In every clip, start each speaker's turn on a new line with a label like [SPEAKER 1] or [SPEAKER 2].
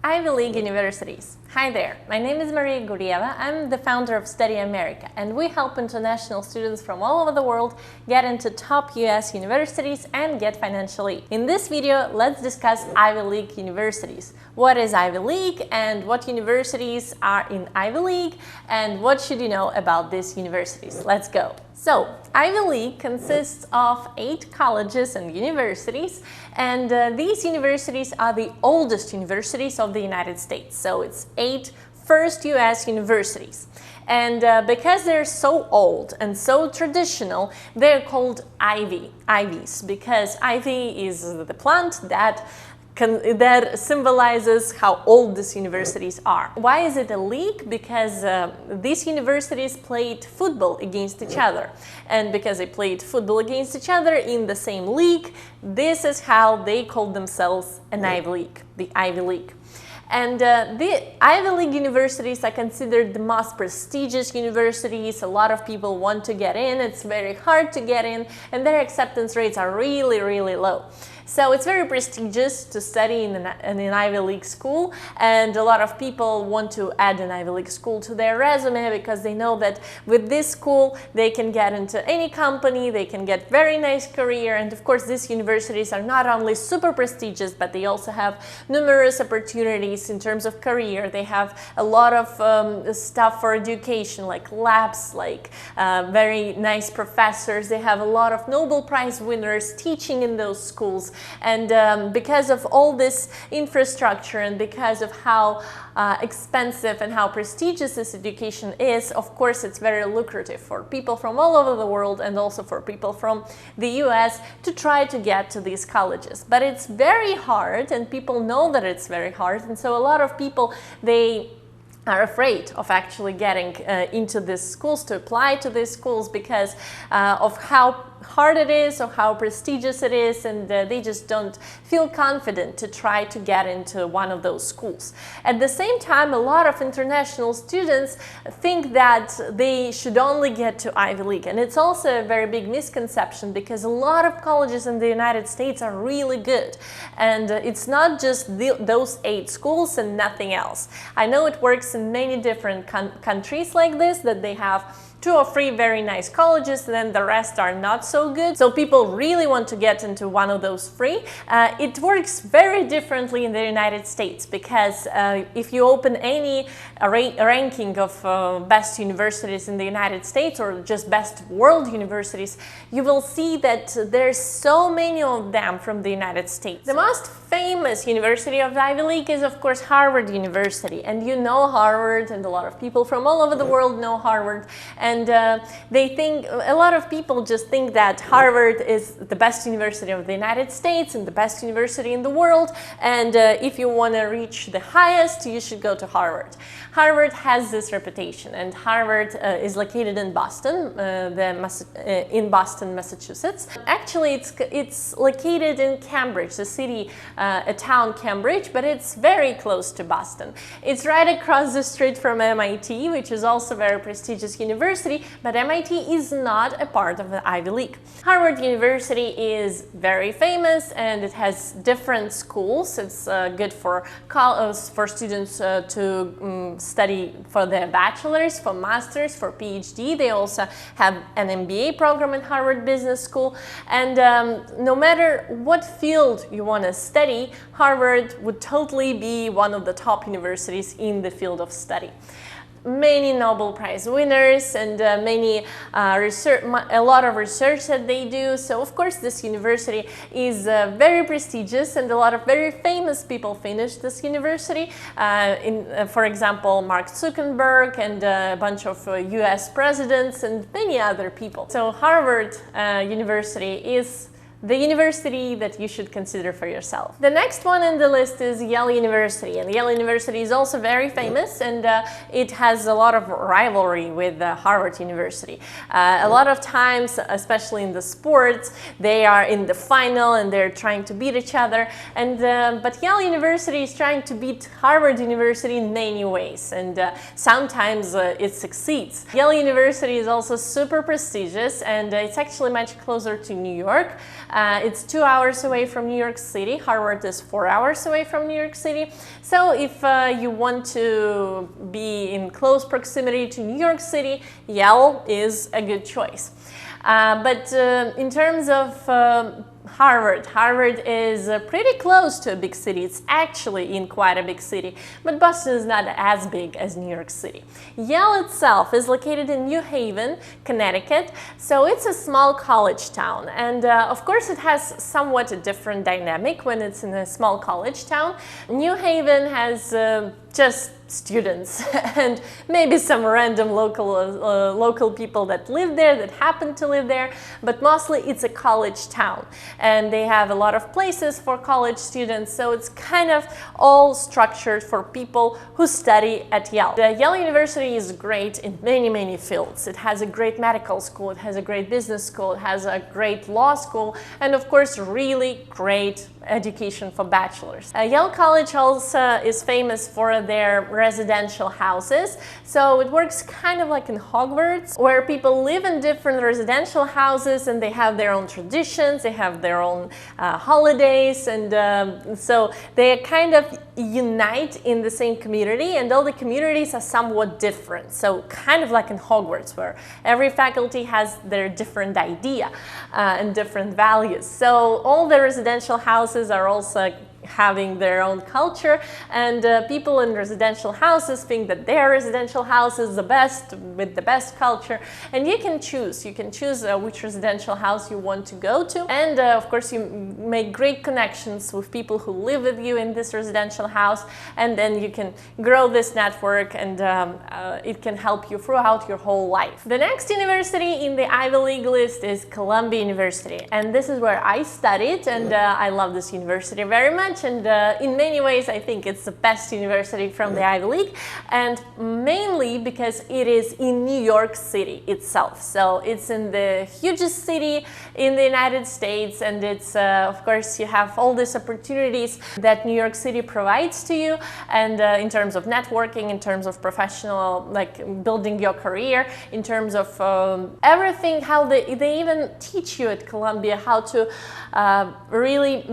[SPEAKER 1] Ivy League universities. Hi there, my name is Maria Gurieva. I'm the founder of StudyAmerica, and we help international students from all over the world get into top US universities and get financial aid. In this video, let's discuss Ivy League universities. What is Ivy League and what universities are in Ivy League and what should you know about these universities? Let's go. So, Ivy League consists of 8 colleges and universities, and these universities are the oldest universities of the United States. So it's 8 first US universities. And because they're so old and so traditional, they're called Ivies, because ivy is the plant that symbolizes how old these universities are. Why is it a league? Because these universities played football against each other. And because they played football against each other in the same league, this is how they called themselves an Ivy League, the Ivy League. And the Ivy League universities are considered the most prestigious universities. A lot of people want to get in. It's very hard to get in, and their acceptance rates are really, really low. So it's very prestigious to study in an Ivy League school, and a lot of people want to add an Ivy League school to their resume because they know that with this school they can get into any company, they can get very nice career, and of course these universities are not only super prestigious, but they also have numerous opportunities in terms of career. They have a lot of stuff for education, like labs, like very nice professors. They have a lot of Nobel Prize winners teaching in those schools. And because of all this infrastructure and because of how expensive and how prestigious this education is, of course it's very lucrative for people from all over the world and also for people from the US to try to get to these colleges. But it's very hard, and people know that it's very hard, and so a lot of people, they are afraid of actually getting into these schools, to apply to these schools, because of how hard it is or how prestigious it is, and they just don't feel confident to try to get into one of those schools. At the same time, a lot of international students think that they should only get to Ivy League, and it's also a very big misconception because a lot of colleges in the United States are really good, and it's not just those 8 schools and nothing else. I know it works in many different countries like this, that they have 2 or 3 very nice colleges, and then the rest are not so good. So people really want to get into one of those 3. It works very differently in the United States, because if you open any ranking of best universities in the United States or just best world universities, you will see that there's so many of them from the United States. The most famous university of the Ivy League is, of course, Harvard University. And you know Harvard, and a lot of people from all over the world know Harvard. And they think, a lot of people just think that Harvard is the best university of the United States and the best university in the world, and if you want to reach the highest, you should go to Harvard. Harvard has this reputation, and Harvard is located in Boston, in Boston, Massachusetts. Actually, it's located in Cambridge, the city, a town Cambridge, but it's very close to Boston. It's right across the street from MIT, which is also a very prestigious university, but MIT is not a part of the Ivy League. Harvard University is very famous, and it has different schools. It's good for students to study for their bachelor's, for master's, for PhD. They also have an MBA program in Harvard Business School, and no matter what field you want to study, Harvard would totally be one of the top universities in the field of study. Many Nobel Prize winners and a lot of research that they do. So of course this university is very prestigious, and a lot of very famous people finished this university. For example, Mark Zuckerberg and a bunch of US presidents and many other people. So Harvard University is the university that you should consider for yourself. The next one in the list is Yale University, and Yale University is also very famous, and it has a lot of rivalry with Harvard University. A lot of times, especially in the sports, they are in the final and they're trying to beat each other, and but Yale University is trying to beat Harvard University in many ways, and sometimes it succeeds. Yale University is also super prestigious, and it's actually much closer to New York. It's 2 hours away from New York City. Harvard is 4 hours away from New York City. So if you want to be in close proximity to New York City, Yale is a good choice. But in terms of Harvard is pretty close to a big city. It's actually in quite a big city, but Boston is not as big as New York City. Yale itself is located in New Haven, Connecticut, so it's a small college town. And of course it has somewhat a different dynamic when it's in a small college town. New Haven has just students and maybe some random local people that live there, that happen to live there, but mostly it's a college town and they have a lot of places for college students, so it's kind of all structured for people who study at Yale. The Yale University is great in many fields. It has a great medical school, it has a great business school, it has a great law school, and of course really great education for bachelors. Yale College also is famous for their residential houses, so it works kind of like in Hogwarts, where people live in different residential houses and they have their own traditions, they have their own holidays, and so they kind of unite in the same community, and all the communities are somewhat different, so kind of like in Hogwarts, where every faculty has their different idea and different values. So all the residential houses are also having their own culture, and people in residential houses think that their residential house is the best, with the best culture, and you can choose which residential house you want to go to, and of course you make great connections with people who live with you in this residential house, and then you can grow this network, and it can help you throughout your whole life. The next university in the Ivy League list is Columbia University, and this is where I studied, and I love this university very much. And in many ways I think it's the best university from the Ivy League, and mainly because it is in New York City itself. So it's in the hugest city in the United States, and it's of course you have all these opportunities that New York City provides to you, and in terms of networking, in terms of professional, like building your career, in terms of everything, how they even teach you at Columbia how to really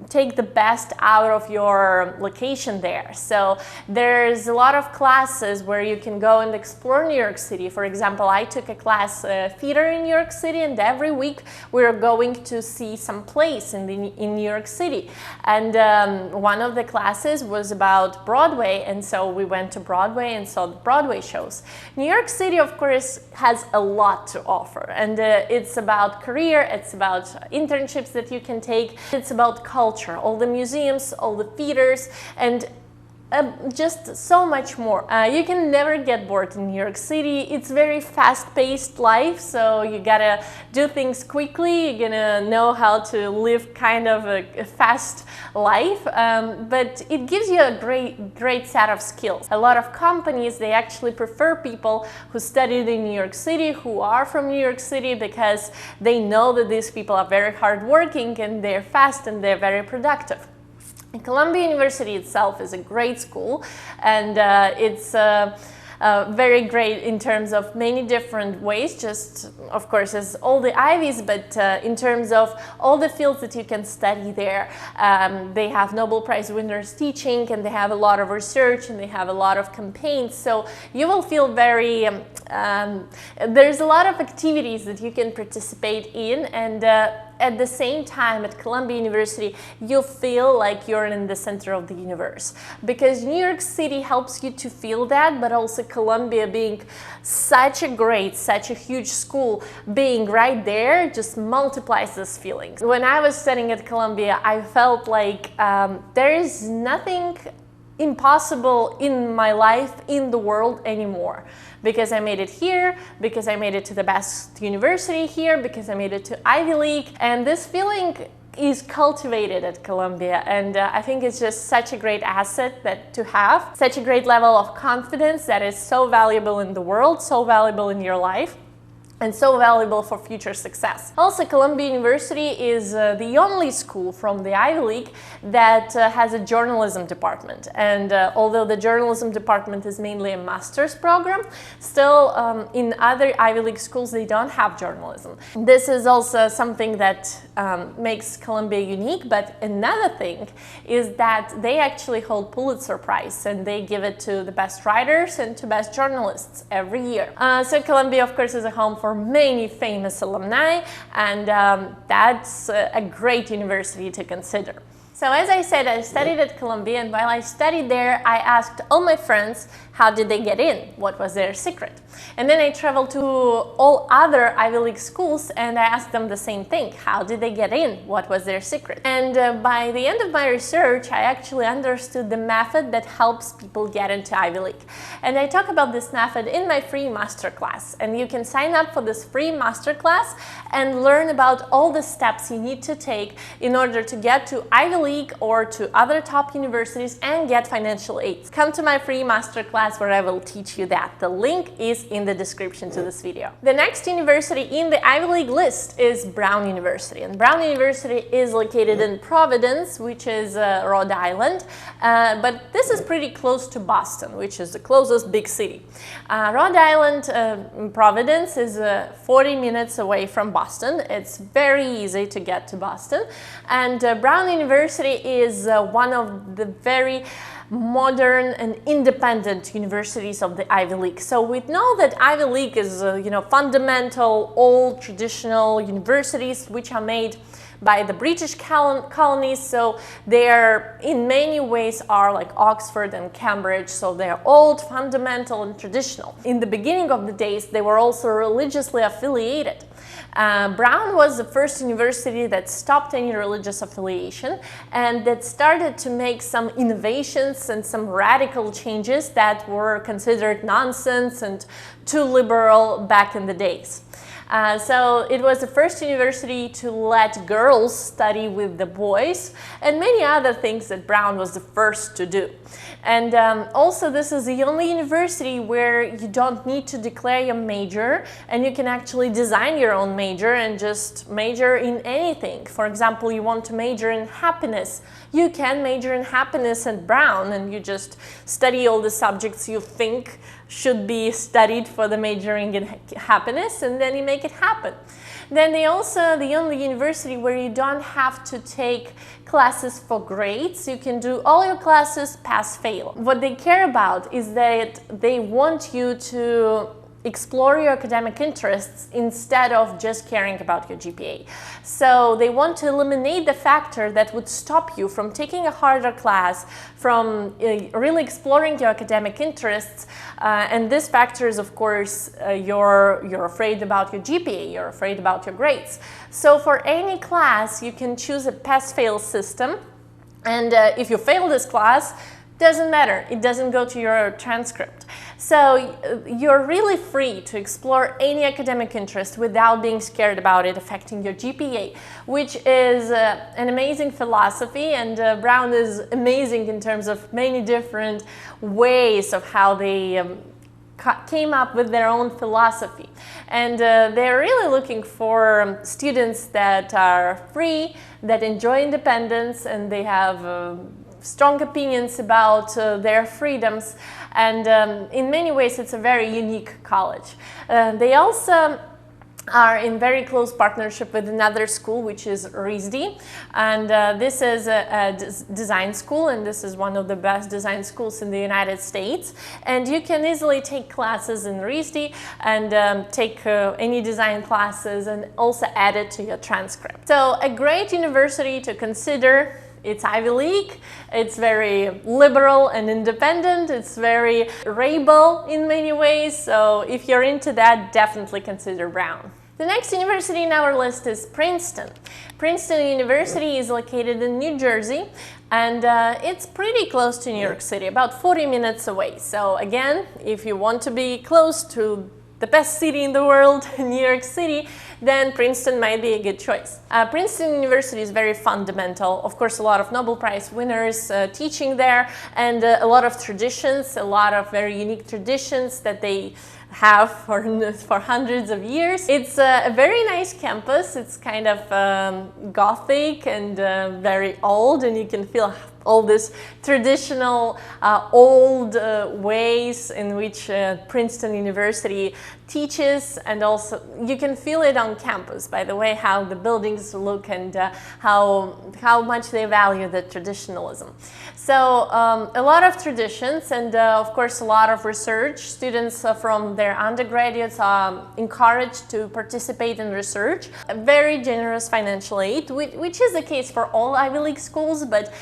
[SPEAKER 1] take the best out of your location there. So there's a lot of classes where you can go and explore New York City. For example, I took a class theater in New York City, and every week we're going to see some plays in New York City. And one of the classes was about Broadway, and so we went to Broadway and saw the Broadway shows. New York City, of course, has a lot to offer, and it's about career, it's about internships that you can take, it's about culture, all the museums, all the theaters, and just so much more. You can never get bored in New York City. It's very fast-paced life, so you gotta do things quickly. You're gonna know how to live kind of a fast life, but it gives you a great set of skills. A lot of companies, they actually prefer people who studied in New York City, who are from New York City, because they know that these people are very hardworking and they're fast and they're very productive. Columbia University itself is a great school, and it's very great in terms of many different ways, just of course as all the Ivies, but in terms of all the fields that you can study there. They have Nobel Prize winners teaching, and they have a lot of research, and they have a lot of campaigns, so you will feel very there's a lot of activities that you can participate in, and at the same time at Columbia University you feel like you're in the center of the universe, because New York City helps you to feel that, but also Columbia being such a huge school, being right there just multiplies these feelings. When I was studying at Columbia, I felt like there is nothing impossible in my life, in the world anymore, because I made it here, because I made it to the best university here, because I made it to Ivy League, and this feeling is cultivated at Columbia, and I think it's just such a great asset to have, such a great level of confidence that is so valuable in the world, so valuable in your life. and so valuable for future success. Also, Columbia University is the only school from the Ivy League that has a journalism department. And although the journalism department is mainly a master's program, still in other Ivy League schools they don't have journalism. This is also something that makes Columbia unique, but another thing is that they actually hold Pulitzer Prize, and they give it to the best writers and to best journalists every year. So Columbia, of course, is a home for many famous alumni, and that's a great university to consider. So as I said, I studied at Columbia, and while I studied there, I asked all my friends how did they get in, what was their secret. And then I traveled to all other Ivy League schools and I asked them the same thing, how did they get in, what was their secret. And by the end of my research, I actually understood the method that helps people get into Ivy League. And I talk about this method in my free masterclass, and you can sign up for this free masterclass and learn about all the steps you need to take in order to get to Ivy League or to other top universities and get financial aid. Come to my free masterclass where I will teach you that. The link is in the description to this video. The next university in the Ivy League list is Brown University. And Brown University is located in Providence, which is Rhode Island. But this is pretty close to Boston, which is the closest big city. Rhode Island, Providence is 40 minutes away from Boston. It's very easy to get to Boston. And Brown University is one of the very modern and independent universities of the Ivy League. So we know that Ivy League is, fundamental, old, traditional universities which are made by the British colonies. So they're in many ways are like Oxford and Cambridge. So they're old, fundamental, and traditional. In the beginning of the days, they were also religiously affiliated. Brown was the first university that stopped any religious affiliation and that started to make some innovations and some radical changes that were considered nonsense and too liberal back in the days. So it was the first university to let girls study with the boys and many other things that Brown was the first to do. And also this is the only university where you don't need to declare your major and you can actually design your own major and just major in anything. For example, you want to major in happiness. You can major in happiness at Brown and you just study all the subjects you think should be studied for the majoring in happiness, and then you make it happen. Then they also the only university where you don't have to take classes for grades. You can do all your classes pass-fail. What they care about is that they want you to explore your academic interests instead of just caring about your GPA. So they want to eliminate the factor that would stop you from taking a harder class, from really exploring your academic interests. And this factor is, of course, you're afraid about your GPA, you're afraid about your grades. So for any class, you can choose a pass-fail system. And if you fail this class, doesn't matter, it doesn't go to your transcript. So you're really free to explore any academic interest without being scared about it affecting your GPA, which is an amazing philosophy, and Brown is amazing in terms of many different ways of how they came up with their own philosophy. And they're really looking for students that are free, that enjoy independence, and they have strong opinions about their freedoms, and in many ways it's a very unique college. They also are in very close partnership with another school, which is RISD, and this is a design school, and this is one of the best design schools in the United States, and you can easily take classes in RISD and take any design classes and also add it to your transcript. So a great university to consider. It's Ivy League, it's very liberal and independent, it's very rebel in many ways, so if you're into that, definitely consider Brown. The next university in our list is Princeton. Princeton University is located in New Jersey, and it's pretty close to New York City, about 40 minutes away. So again, if you want to be close to the best city in the world, New York City, then Princeton might be a good choice. Princeton University is very fundamental. Of course, a lot of Nobel Prize winners teaching there, and a lot of traditions, a lot of very unique traditions that they have for hundreds of years. It's a very nice campus. It's kind of Gothic and very old, and you can feel all this traditional old ways in which Princeton University teaches, and also you can feel it on campus by the way how the buildings look and how much they value the traditionalism. So a lot of traditions and of course a lot of research. Students from their undergraduates are encouraged to participate in research. A very generous financial aid, which is the case for all Ivy League schools, but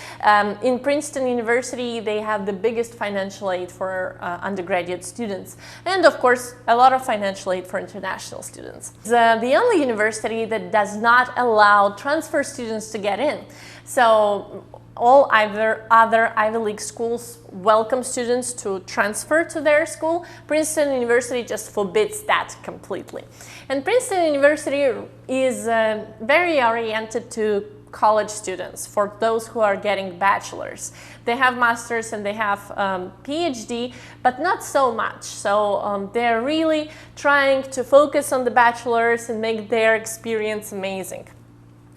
[SPEAKER 1] in Princeton University they have the biggest financial aid for undergraduate students, and of course a lot of financial aid for international students. It's the only university that does not allow transfer students to get in. So all other Ivy League schools welcome students to transfer to their school. Princeton University just forbids that completely. And Princeton University is very oriented to college students, for those who are getting bachelors. They have masters and they have PhD, but not so much. So they're really trying to focus on the bachelors and make their experience amazing.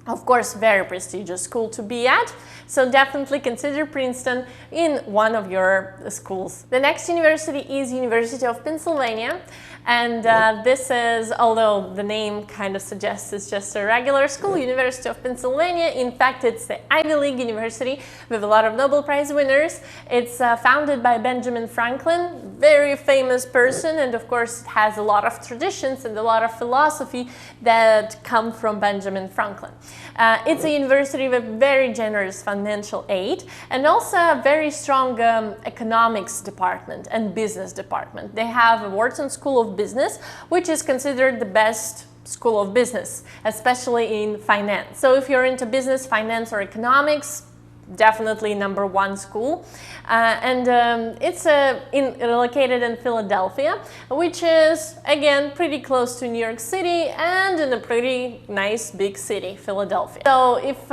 [SPEAKER 1] Of course, very prestigious school to be at, so definitely consider Princeton in one of your schools. The next university is University of Pennsylvania, and this is, although the name kind of suggests it's just a regular school, University of Pennsylvania. In fact, it's the Ivy League university with a lot of Nobel Prize winners. It's founded by Benjamin Franklin, very famous person, and of course it has a lot of traditions and a lot of philosophy that come from Benjamin Franklin. It's a university with very generous financial aid and also a very strong economics department and business department. They have a Wharton School of Business, which is considered the best school of business, especially in finance. So if you're into business, finance, or economics, definitely #1 school. It's located in Philadelphia, which is again pretty close to New York City and in a pretty nice big city, Philadelphia. So if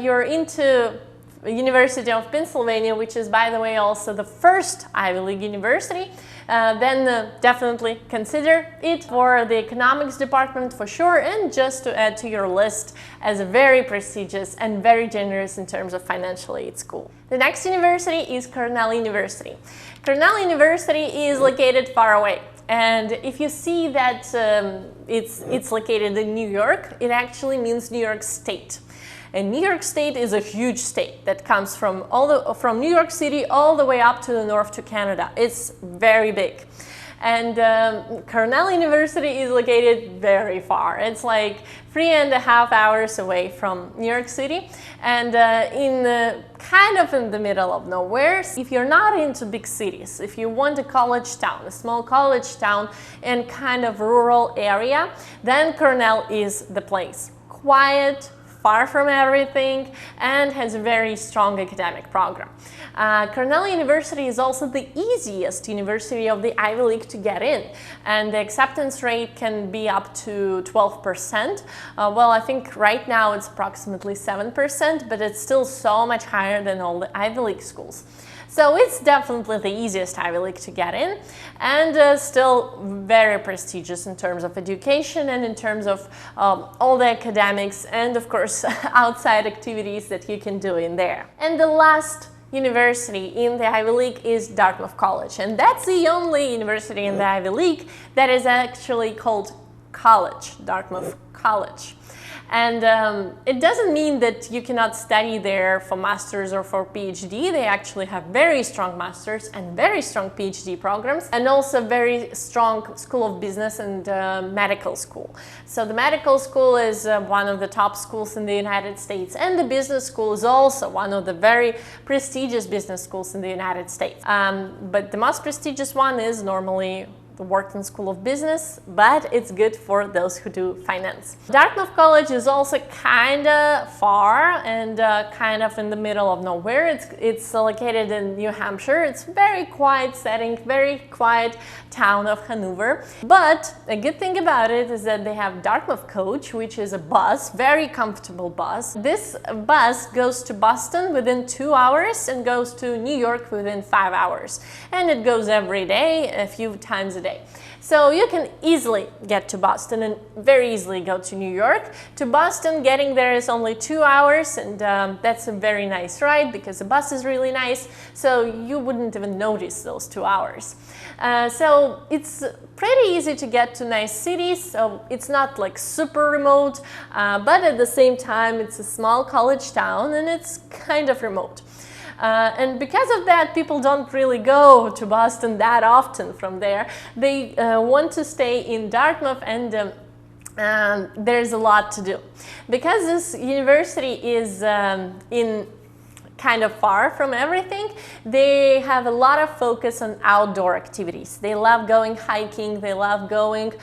[SPEAKER 1] you're into University of Pennsylvania, which is by the way also the first Ivy League university, then definitely consider it for the economics department for sure, and just to add to your list as a very prestigious and very generous in terms of financial aid school. The next university is Cornell University. Cornell University is located far away. And if you see that it's located in New York, it actually means New York State. And New York State is a huge state that comes from New York City all the way up to the north to Canada. It's very big. And Cornell University is located very far. It's like 3.5 hours away from New York City, and kind of in the middle of nowhere. If you're not into big cities, if you want a college town, a small college town in kind of rural area, then Cornell is the place. Quiet, far from everything, and has a very strong academic program. Cornell University is also the easiest university of the Ivy League to get in, and the acceptance rate can be up to 12%. Well, I think right now it's approximately 7%, but it's still so much higher than all the Ivy League schools. So it's definitely the easiest Ivy League to get in, and still very prestigious in terms of education and in terms of all the academics and of course outside activities that you can do in there. And the last university in the Ivy League is Dartmouth College, and that's the only university in the Ivy League that is actually called college, Dartmouth College. And it doesn't mean that you cannot study there for master's or for PhD. They actually have very strong master's and very strong PhD programs, and also very strong school of business and medical school. So the medical school is one of the top schools in the United States, and the business school is also one of the very prestigious business schools in the United States. But the most prestigious one is normally Wharton School of Business, but it's good for those who do finance. Dartmouth College is also kind of far and kind of in the middle of nowhere. It's located in New Hampshire. It's a very quiet setting, very quiet town of Hanover. But a good thing about it is that they have Dartmouth Coach, which is a bus, very comfortable bus. This bus goes to Boston within 2 hours and goes to New York within 5 hours. And it goes every day, a few times a day. So you can easily get to Boston and very easily go to New York. To Boston, getting there is only 2 hours, and that's a very nice ride because the bus is really nice, so you wouldn't even notice those 2 hours. So it's pretty easy to get to nice cities, so it's not like super remote, but at the same time it's a small college town and it's kind of remote. And because of that, people don't really go to Boston that often from there. They want to stay in Dartmouth, and there's a lot to do. Because this university is in kind of far from everything, they have a lot of focus on outdoor activities. They love going hiking, they love going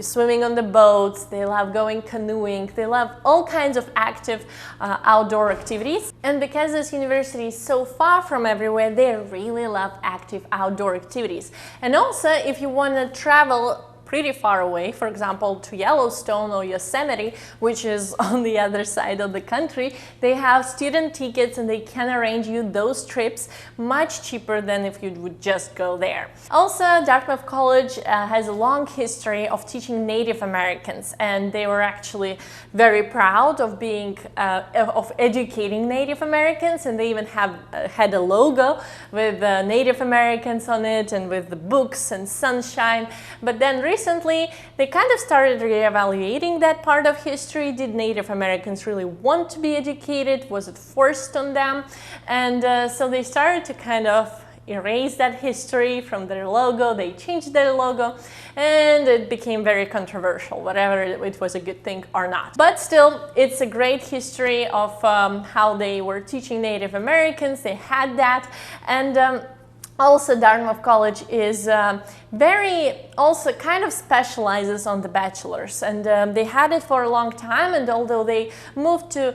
[SPEAKER 1] swimming on the boats, they love going canoeing, they love all kinds of active outdoor activities. And because this university is so far from everywhere, they really love active outdoor activities. And also, if you want to travel pretty far away, for example, to Yellowstone or Yosemite, which is on the other side of the country, they have student tickets and they can arrange you those trips much cheaper than if you would just go there. Also, Dartmouth College has a long history of teaching Native Americans, and they were actually very proud of being of educating Native Americans, and they even have had a logo with Native Americans on it and with the books and sunshine. But then recently, they kind of started reevaluating that part of history. Did Native Americans really want to be educated? Was it forced on them? And so they started to kind of erase that history from their logo. They changed their logo, and it became very controversial, whether it was a good thing or not. But still, it's a great history of how they were teaching Native Americans. They had that, and also, Dartmouth College is also kind of specializes on the bachelor's, and they had it for a long time, and although they moved to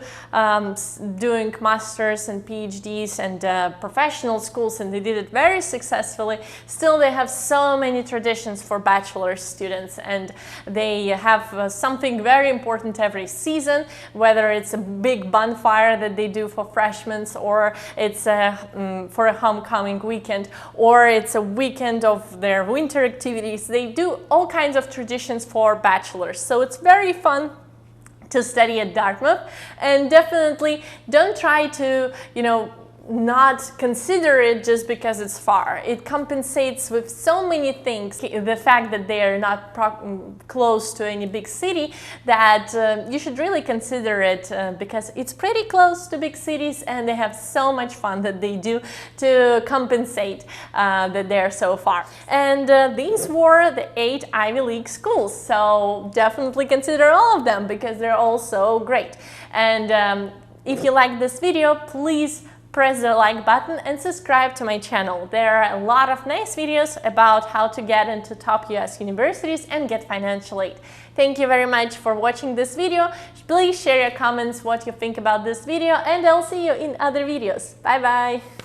[SPEAKER 1] doing masters and PhDs and professional schools, and they did it very successfully, still they have so many traditions for bachelor's students, and they have something very important every season, whether it's a big bonfire that they do for freshmen, or it's for a homecoming weekend, or it's a weekend of their winter activities. They do all kinds of traditions for bachelors. So it's very fun to study at Dartmouth, and definitely don't try to, not consider it just because it's far. It compensates with so many things. The fact that they are not close to any big city, that you should really consider it because it's pretty close to big cities, and they have so much fun that they do to compensate that they're so far. And these were the 8 Ivy League schools, so definitely consider all of them because they're all so great. And if you like this video, please press the like button and subscribe to my channel. There are a lot of nice videos about how to get into top US universities and get financial aid. Thank you very much for watching this video. Please share your comments, what you think about this video, and I'll see you in other videos. Bye bye!